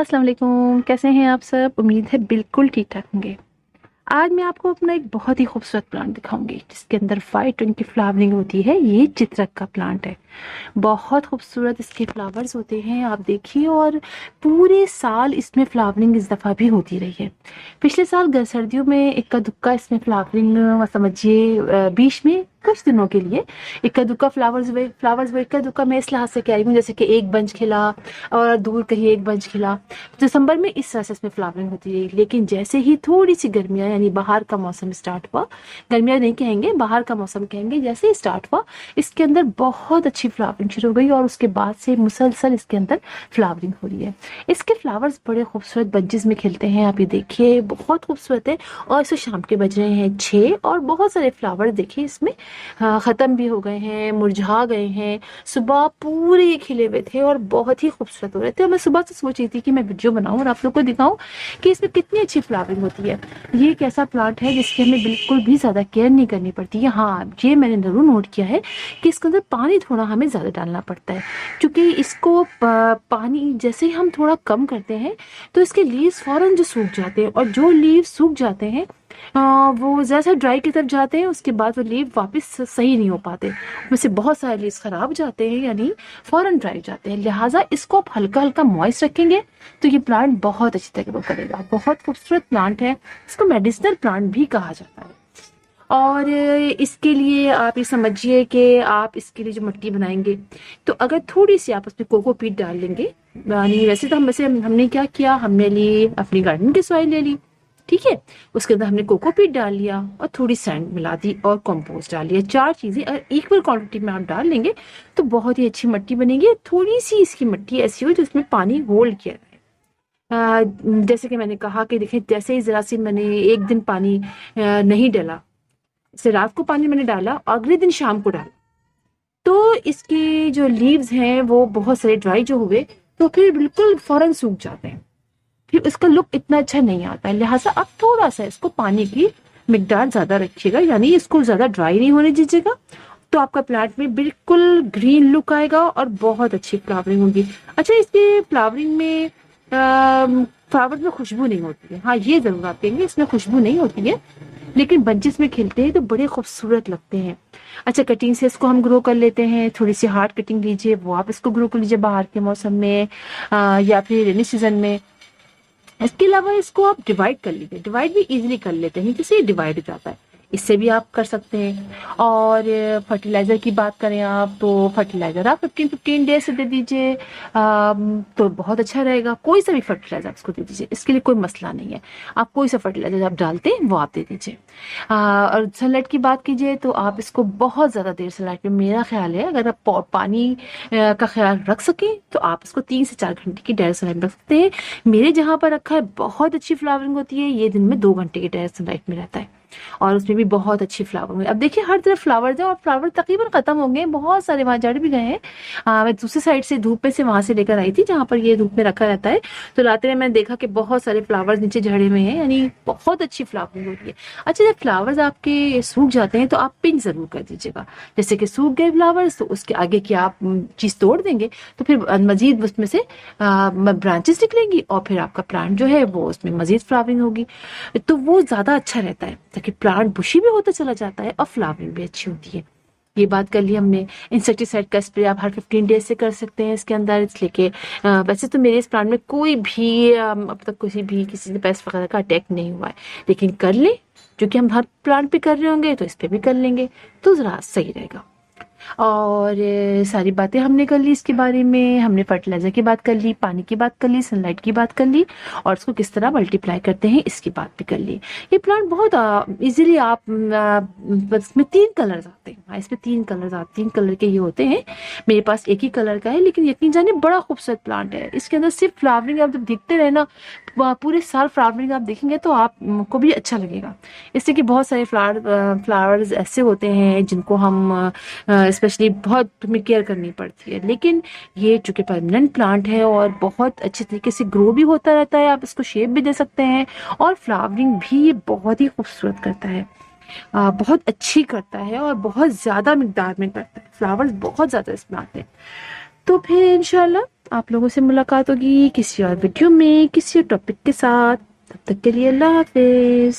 अस्सलाम वालेकुम, कैसे हैं आप सब? उम्मीद है बिल्कुल ठीक ठाक होंगे। आज मैं आपको अपना एक बहुत ही खूबसूरत प्लांट दिखाऊंगी जिसके अंदर वाइट रंग की फ्लावरिंग होती है। ये चित्रक का प्लांट है। बहुत खूबसूरत इसके फ्लावर्स होते हैं, आप देखिए। और पूरे साल इसमें फ्लावरिंग इस दफ़ा भी होती रही है। पिछले साल सर्दियों में इक्का दुक्का इसमें फ्लावरिंग समझिए, बीच में कुछ दिनों के लिए इक्का दुक्का फ्लावर्स वो इक्का दुक्का मैं इस लिहाज से कह रही हूँ, जैसे कि एक बंच खिला और दूर कहीं एक बंच खिला। दिसंबर में इस तरह से इसमें फ्लावरिंग होती रही, लेकिन जैसे ही थोड़ी सी गर्मियाँ यानी बाहर का मौसम स्टार्ट हुआ, गर्मियाँ नहीं कहेंगे, बाहर का मौसम कहेंगे, जैसे ही स्टार्ट हुआ इसके अंदर बहुत अच्छी फ्लावरिंग शुरू हो गई और उसके बाद से मुसलसल इसके अंदर फ्लावरिंग हो रही है। इसके फ्लावर्स बड़े खूबसूरत बंचेस में खिलते हैं, आप ये देखिए, बहुत खूबसूरत है। और इसे शाम के बज रहे हैं 6 और बहुत सारे फ्लावर देखिए इसमें ख़त्म भी हो गए हैं, मुरझा गए हैं। सुबह पूरे खिले हुए थे और बहुत ही खूबसूरत हो रहे थे। और मैं सुबह से सोच रही थी कि मैं वीडियो बनाऊं और आप लोग को दिखाऊं कि इसमें कितनी अच्छी फ्लावरिंग होती है। ये एक ऐसा प्लांट है जिसकी हमें बिल्कुल भी ज़्यादा केयर नहीं करनी पड़ती है। हाँ, ये मैंने ज़रूर नोट किया है कि इसके अंदर पानी थोड़ा हमें ज़्यादा डालना पड़ता है, क्योंकि इसको पानी जैसे ही हम थोड़ा कम करते हैं तो इसके लीव्स फ़ौरन जो सूख जाते हैं, और जो लीव सूख जाते हैं वो जैसे ड्राई की तरफ जाते हैं, उसके बाद वो लीव वापस सही नहीं हो पाते। वैसे बहुत सारे लीव्स खराब जाते हैं, यानी फौरन ड्राई हो जाते हैं। लिहाजा इसको आप हल्का हल्का मॉइस्ट रखेंगे तो ये प्लांट बहुत अच्छी तरह वो करेगा। बहुत खूबसूरत प्लांट है, इसको मेडिसिनल प्लांट भी कहा जाता है। और इसके लिए आप ये समझिए कि आप इसके लिए जो मिट्टी बनाएंगे, तो अगर थोड़ी सी आप उसमें कोकोपीट डाल लेंगे, यानी वैसे हमने क्या किया, हमने ली अपनी गार्डन की सॉइल ले ली, ठीक है। उसके अंदर हमने कोकोपीट डाल लिया और थोड़ी सैंड मिला दी और कंपोस्ट डाल लिया। 4 चीजें अगर इक्वल क्वांटिटी में आप डाल लेंगे तो बहुत ही अच्छी मिट्टी बनेगी। थोड़ी सी इसकी मिट्टी ऐसी हो जिसमें पानी होल्ड किया रहे। जैसे कि मैंने कहा कि देखिए, जैसे ही जरा सी मैंने एक दिन पानी नहीं डाला, जैसे रात को पानी मैंने डाला और अगले दिन शाम को डाला, तो इसके जो लीव्स हैं वो बहुत सारे ड्राई जो हुए तो फिर बिल्कुल फौरन सूख जाते हैं। फिर इसका लुक इतना अच्छा नहीं आता है। लिहाजा आप थोड़ा सा इसको पानी की मिकदार ज्यादा रखिएगा, यानी इसको ज्यादा ड्राई नहीं होने दीजिएगा, तो आपका प्लांट में बिल्कुल ग्रीन लुक आएगा और बहुत अच्छी फ्लावरिंग होगी। अच्छा, इसके फ्लावरिंग में फ्लावर में खुशबू नहीं होती है। हाँ, ये जरूर आप कहेंगे इसमें खुशबू नहीं होती है, लेकिन बंचेस में खिलते हैं तो बड़े खूबसूरत लगते हैं। अच्छा, कटिंग से इसको हम ग्रो कर लेते हैं। थोड़ी सी हार्ड कटिंग लीजिए, वो आप इसको ग्रो कर लीजिए बाहर के मौसम में या फिर रेनी सीजन में। इसके अलावा इसको आप डिवाइड कर लीजिए, डिवाइड भी इजीली कर लेते हैं, जैसे डिवाइड हो जाता है, इससे भी आप कर सकते हैं। और फर्टिलाइजर की बात करें आप, तो फर्टिलाइजर आप 15-15 डेज से दे दीजिए, तो बहुत अच्छा रहेगा। कोई सा भी फर्टिलाइजर आप इसको दे दीजिए, इसके लिए कोई मसला नहीं है। आप कोई सा फर्टिलाइजर आप डालते हैं वो आप दे दीजिए। और सनलाइट की बात कीजिए तो आप इसको बहुत ज़्यादा देर सनलाइट में, मेरा ख्याल है अगर आप पानी का ख्याल रख सकें तो आप इसको 3 से 4 घंटे की डायरेक्ट सनलाइट में रख सकते हैं। मेरे जहाँ पर रखा है बहुत अच्छी फ्लावरिंग होती है, ये दिन में 2 घंटे की डायरेक्ट सनलाइट में रहता है और उसमें भी बहुत अच्छी फ्लावर हुई। अब देखिए, हर तरफ फ्लावर्स हैं और फ्लावर तकरीबन खत्म हो गए, बहुत सारे वहां जड़ भी गए हैं। मैं दूसरी साइड से धूप में से वहां से लेकर आई थी जहां पर ये धूप में रखा रहता है, तो रात में मैंने देखा कि बहुत सारे फ्लावर्स नीचे झड़े हुए हैं, यानी बहुत अच्छी फ्लावरिंग हो रही है। अच्छा, जब फ्लावर्स आपके सूख जाते हैं तो आप पिंच जरूर कर दीजिएगा। जैसे कि सूख गए फ्लावर्स तो उसके आगे की आप चीज तोड़ देंगे तो फिर मजीद उसमें से ब्रांचेस निकलेंगी और फिर आपका प्लांट जो है वो उसमें मजीद फ्लावरिंग होगी, तो वो ज्यादा अच्छा रहता है, ताकि प्लांट बुशी भी होता चला जाता है और फ्लावरिंग भी अच्छी होती है। ये बात कर ली हमने। इंसेक्टिसाइड का स्प्रे आप हर 15 डेज से कर सकते हैं इसके अंदर, इसलिए कि वैसे तो मेरे इस प्लांट में कोई भी अब तक किसी ने पेस्ट वगैरह का अटैक नहीं हुआ है, लेकिन कर ले, क्योंकि हम हर प्लांट पे कर रहे होंगे तो इस पे भी कर लेंगे तो जरा सही रहेगा। और सारी बातें हमने कर ली इसके बारे में। हमने फर्टिलाइजर की बात कर ली, पानी की बात कर ली, सनलाइट की बात कर ली, और उसको किस तरह मल्टीप्लाई करते हैं इसकी बात भी कर ली। ये प्लांट बहुत इजीली आप इसमें 3 कलर्स आते हैं। हाँ, इसमें 3 कलर्स आते, 3 कलर के ये होते हैं। मेरे पास एक ही कलर का है, लेकिन यकीन जानिए बड़ा खूबसूरत प्लांट है। इसके अंदर सिर्फ फ्लावरिंग आप जब देखते रहे ना, पूरे साल फ्लावरिंग आप देखेंगे तो आपको भी अच्छा लगेगा। इससे कि बहुत सारे फ्लावर्स ऐसे होते हैं जिनको हम स्पेशली बहुत हमें केयर करनी पड़ती है, लेकिन ये चूंकि परमानेंट प्लांट है और बहुत अच्छे तरीके से ग्रो भी होता रहता है, आप इसको शेप भी दे सकते हैं और फ्लावरिंग भी ये बहुत ही खूबसूरत करता है, बहुत अच्छी करता है और बहुत ज्यादा मिकदार में करता है। फ्लावर्स बहुत ज्यादा इसमें आते हैं। तो फिर इंशाल्लाह आप लोगों से मुलाकात होगी किसी और वीडियो में किसी और टॉपिक के साथ। तब तक के लिए अल्लाह हाफिज।